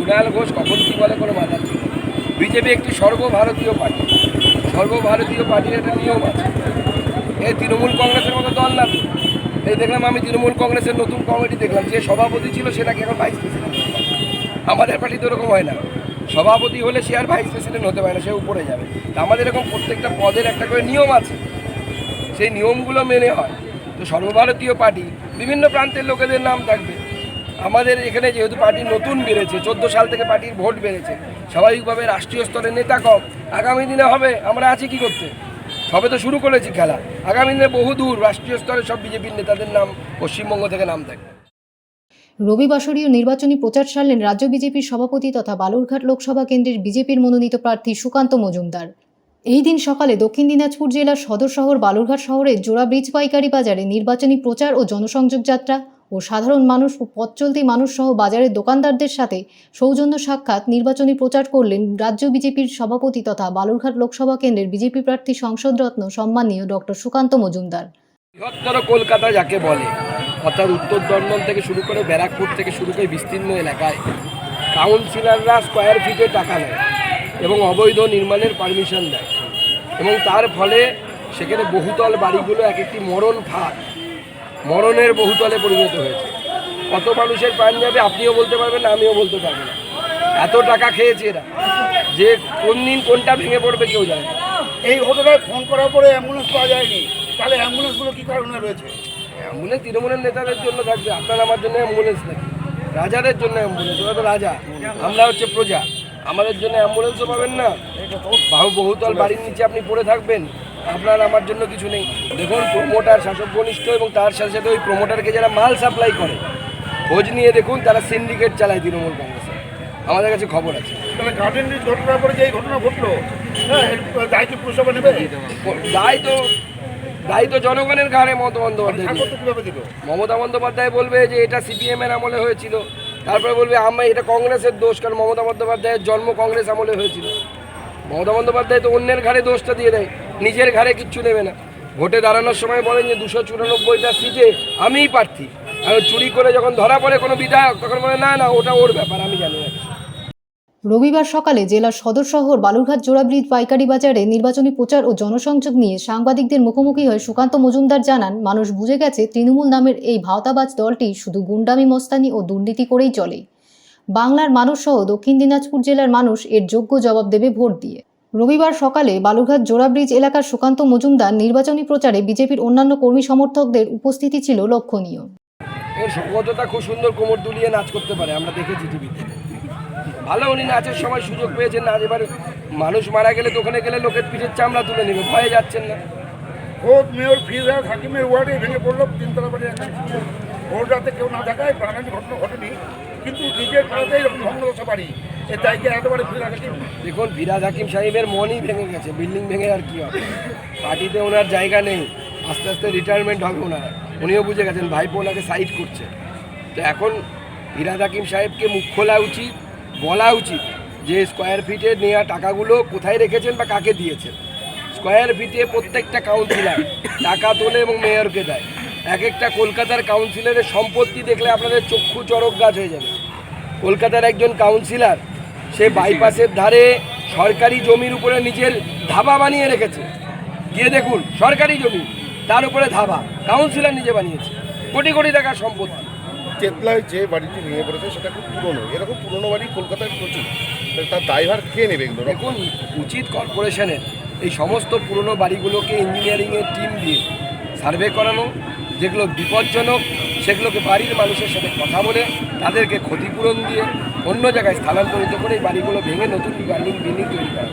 কুণাল ঘোষ কখন কী বলে কোনো মাথা ঠিক নেই। বিজেপি একটি সর্বভারতীয় পার্টি, সর্বভারতীয় পার্টির একটা নিয়ম আছে। এই তৃণমূল কংগ্রেসের মতো দল না তো। এই দেখলাম আমি তৃণমূল কংগ্রেসের নতুন কমিটি দেখলাম, যে সভাপতি ছিল সে নাকি এখন ভাইস প্রেসিডেন্ট। আমাদের পার্টি তো ওরকম হয় না, সভাপতি হলে সে আর ভাইস প্রেসিডেন্ট হতে পারে না, সে উপরে যাবে। তা আমাদের এরকম প্রত্যেকটা পদের একটা করে নিয়ম আছে, সেই নিয়মগুলো মেনে হয়। তো সর্বভারতীয় পার্টি, বিভিন্ন প্রান্তের লোকেদের নাম থাকবে। আমাদের এখানে যেহেতু পার্টি নতুন বেড়েছে, 14 সাল থেকে পার্টির ভোট বেড়েছে, স্বাভাবিকভাবে রাষ্ট্রীয় স্তরে নেতা কম। আগামী দিনে হবে, আমরা আছি কি করতে, সবে তো শুরু করেছি খেলা। আগামী দিনে বহু দূর রাষ্ট্রীয় স্তরে সব বিজেপির নেতাদের নাম পশ্চিমবঙ্গ থেকে নাম থাকবে। রবিবাসরীয় নির্বাচনী প্রচার সারলেন রাজ্য বিজেপির সভাপতি তথা বালুরঘাট লোকসভা কেন্দ্রের বিজেপির মনোনীত প্রার্থী সুকান্ত মজুমদার। এই দিন সকালে দক্ষিণ দিনাজপুর জেলার সদর শহর বালুরঘাট শহরের জোড়া ব্রিজ পাইকারি বাজারে নির্বাচনী প্রচার ও জনসংযোগ যাত্রা ও সাধারণ মানুষ ও পথ চলতি মানুষ সহ বাজারের দোকানদারদের সাথে সৌজন্য সাক্ষাৎ নির্বাচনী প্রচার করলেন রাজ্য বিজেপির সভাপতি তথা বালুরঘাট লোকসভা কেন্দ্রের বিজেপি প্রার্থী সংসদরত্ন সম্মানীয় ডক্টর সুকান্ত মজুমদার। বৃহত্তর কলকাতা যাকে বলে, অর্থাৎ উত্তর দমদম থেকে শুরু করে ব্যারাকপুর থেকে শুরু করে বিস্তীর্ণ এলাকায় কাউন্সিলররা স্কোয়ার ফিটে টাকা নেয় এবং অবৈধ নির্মাণের পারমিশন দেয়, এবং তার ফলে সেখানে বহুতল বাড়িগুলো এক একটি মরণ ফাঁদ, মরণের বহুতলে পরিণত হয়েছে। কত মানুষের প্রাণ যাবে আপনিও বলতে পারবেন না, আমিও বলতে পারবো না। এত টাকা খেয়েছে এরা যে কোন দিন কোনটা ভেঙে পড়বে কেউ জানে না। এই ঘটনায় ফোন করার পরে অ্যাম্বুলেন্স পাওয়া যায়নি, তাহলে অ্যাম্বুলেন্সগুলো কী কারণে রয়েছে? অ্যাম্বুলেন্স তৃণমূলের নেতাদের জন্য থাকবে, আপনার আমার জন্য অ্যাম্বুলেন্স নাকি? রাজাদের জন্য অ্যাম্বুলেন্স, ওরা তো রাজা, আমরা হচ্ছে প্রজা। আমাদের জন্য অ্যাম্বুলেন্সও পাবেন না, বহুতল বাড়ির নিচে আপনি পড়ে থাকবেন, আপনার আমার জন্য কিছু নেই। দেখুন, প্রমোটার শাসক ঘনিষ্ঠ এবং তার সাথে সাথে ওই প্রমোটারকে যারা মাল সাপ্লাই করে, খোঁজ নিয়ে দেখুন, তারা সিন্ডিকেট চালায় তৃণমূল কংগ্রেসে। আমাদের কাছে খবর আছে। তাহলে গার্ডেন রিচ ঘটনার পরে যে এই ঘটনা ঘটলো, হ্যাঁ, দায় কি পুরসভা নেবে? দায়ী তো জনগণের ঘাড়ে। মমতা বন্দ্যোপাধ্যায় কীভাবে দিল? মমতা বন্দ্যোপাধ্যায় বলবে যে এটা সিপিএমের আমলে হয়েছিল, তারপরে বলবে এটা কংগ্রেসের দোষ, কারণ মমতা বন্দ্যোপাধ্যায়ের জন্ম কংগ্রেস আমলে হয়েছিল। মমতা বন্দ্যোপাধ্যায় তো অন্যের ঘাড়ে দোষটা দিয়ে দেয়, নিজের ঘাড়ে কিচ্ছু নেবে না। ভোটে দাঁড়ানোর সময় বলেন যে 294টা সিটে আমিই প্রার্থী, আর চুরি করে যখন ধরা পড়ে কোনো বিধায়ক, তখন বলে না না ওটা ওর ব্যাপার, আমি জানি না। রবিবার সকালে জেলার সদর শহর বালুরঘাট জোড়া ব্রিজ পাইকারি বাজারে নির্বাচনী প্রচার ও জনসংযোগ নিয়ে সাংবাদিকদের মুখোমুখি হয়ে সুকান্ত মজুমদার জানান, মানুষ বুঝে গেছে তৃণমূল নামের এই ভাওতাবাজ দলটি শুধু গুন্ডামি মস্তানি ও দুর্নীতি করেই চলে। বাংলার মানুষ সহ দক্ষিণ দিনাজপুর জেলার মানুষ এর যোগ্য জবাব দেবে ভোট দিয়ে। রবিবার সকালে বালুরঘাট জোড়া ব্রিজ এলাকার সুকান্ত মজুমদার নির্বাচনী প্রচারে বিজেপির অন্যান্য কর্মী সমর্থকদের উপস্থিতি ছিল লক্ষণীয়। এর সঙ্গতটা খুব সুন্দর, কোমর দুলিয়ে নাচ করতে পারে, আমরা দেখেছি টিভিতে। ভালো, উনি নাচের সময় সুযোগ পেয়েছেন নাচ। এবার মানুষ মারা গেলে তো ওখানে গেলে লোকের পিঠের চামড়া তুলে নেবে, ভয়ে যাচ্ছেন না। ভোট মেয়র ফিরহাদ হাকিমের ওয়ার্ডে ভেঙে পড়লো তিনতলা বাড়ি। ভোট রাতে কেউ না দেখায়, প্রাণান্তিক ঘটনা ঘটেনি, কিন্তু নিজের পাড়াতেই এরকম ভগ্নদশা বাড়ি, এর দায়িত্বে একেবারে ফিরহাদ হাকিম। দেখুন, ফিরহাদ হাকিম সাহেবের মনই ভেঙে গেছে, বিল্ডিং ভেঙে আর কি হবে, পার্টিতে ওনার জায়গা নেই, আস্তে আস্তে রিটায়ারমেন্ট হবে ওনারা। উনিও বুঝে গেছেন ভাইপো ওনাকে সাইড করছে। তো এখন ফিরহাদ হাকিম সাহেবকে মুখ খোলা উচিত, বলা উচিত যে স্কোয়ার ফিটে নেওয়া টাকাগুলো কোথায় রেখেছেন বা কাকে দিয়েছেন। স্কোয়ার ফিটে প্রত্যেকটা কাউন্সিলর টাকা তোলে এবং মেয়রকে দেয়। এক একটা কলকাতার কাউন্সিলরের সম্পত্তি দেখলে আপনাদের চক্ষু চড়ক গাছ হয়ে যাবে। কলকাতার একজন কাউন্সিলর, সে বাইপাসের ধারে সরকারি জমির উপরে নিজের ধাবা বানিয়ে রেখেছে। গিয়ে দেখুন, সরকারি জমি, তার উপরে ধাবা, কাউন্সিলর নিজে বানিয়েছে। কোটি কোটি টাকার সম্পত্তি। চেতলায় যে বাড়িটি ভেঙে পড়েছে সেটা খুব পুরনো, এরকম পুরনো বাড়ি কলকাতায় প্রচুর, তার দায়ভার কে নেবে এগুলো? দেখুন, উচিত কর্পোরেশনের এই সমস্ত পুরনো বাড়িগুলোকে ইঞ্জিনিয়ারিংয়ের টিম দিয়ে সার্ভে করানো, যেগুলো বিপজ্জনক সেগুলোকে বাড়ির মানুষের সাথে কথা বলে তাদেরকে ক্ষতিপূরণ দিয়ে অন্য জায়গায় স্থানান্তরিত করে এই বাড়িগুলো ভেঙে নতুন বিল্ডিং তৈরি করা।